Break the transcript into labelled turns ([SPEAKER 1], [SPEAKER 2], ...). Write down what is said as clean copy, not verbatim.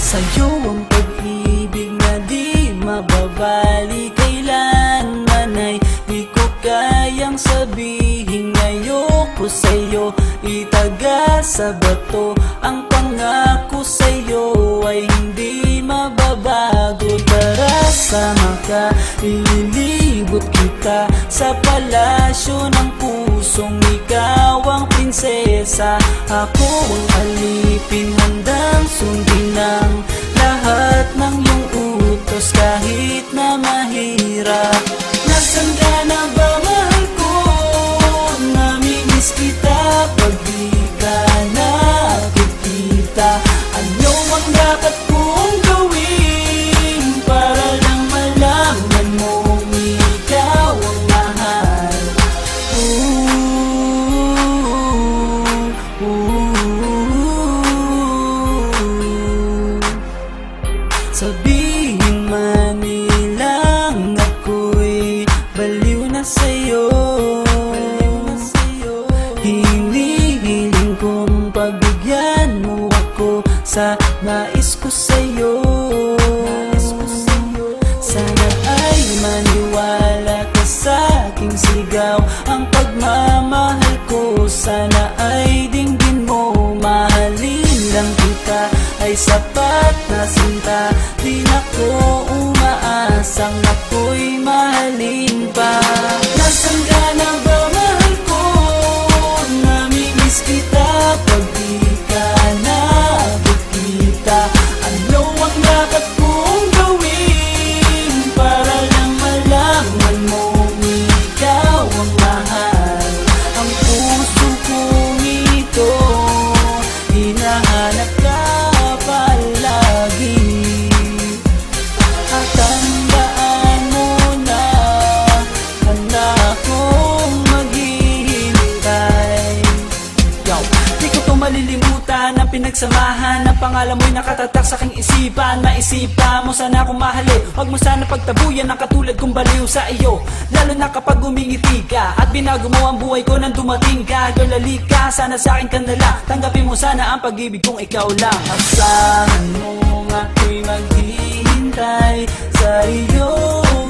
[SPEAKER 1] Sa'yo ang pag-ibig na di mababali, kailanman ay di ko kayang sabihin. Ayoko sa'yo itaga sa bato, ang pangako sa'yo ay hindi mababago. Tara sama ka, ililibot kita sa palasyo ng pusong ikaw ang prinsesa. Ako ang alipin, handang sundin ng lahat ng iyong utos kahit na mahirap. Nasaan ka na ba, mahal ko? Namimiss kita pag di ka nakikita. Ano ang dapat kong gawin para lang malaman mong ikaw ang mahal? Sabihin man nilang ako'y baliw na sa'yo, hinihiling kong pagbigyan mo ako sa nais ko sa'yo. Sana ay maniwala ka sa aking sigaw, ang pagmamahal ko sana ay dinggin mo. Mahalin lang kita ay sapat na sinta, di na ko umaasang ako'y mahalin pa. Nasaan ka na ba, mahal ko? Namimiss kita pag di ka nakikita. Ano ang dapat kong gawin para lang malaman mong ikaw ang mahal? Ang puso kong ito hinahanap ka palagi, at tandaan mo na handa akong maghihintay. Di ko to malilimutan ang pinagsamahan, ang pangalan mo'y nakatatak sa aking isipan. Maisipan mo sana akong mahalin, huwag mo sana pagtabuyan ang katulad kong baliw sa iyo. Lalo na kapag umingiti ka at binago mo ang buhay ko nang dumating ka. Girl, halika, sana sa akin ka na lang, tanggapin mo sana ang pag-ibig kong ikaw lang. Asahan mo ako'y maghihintay sa iyong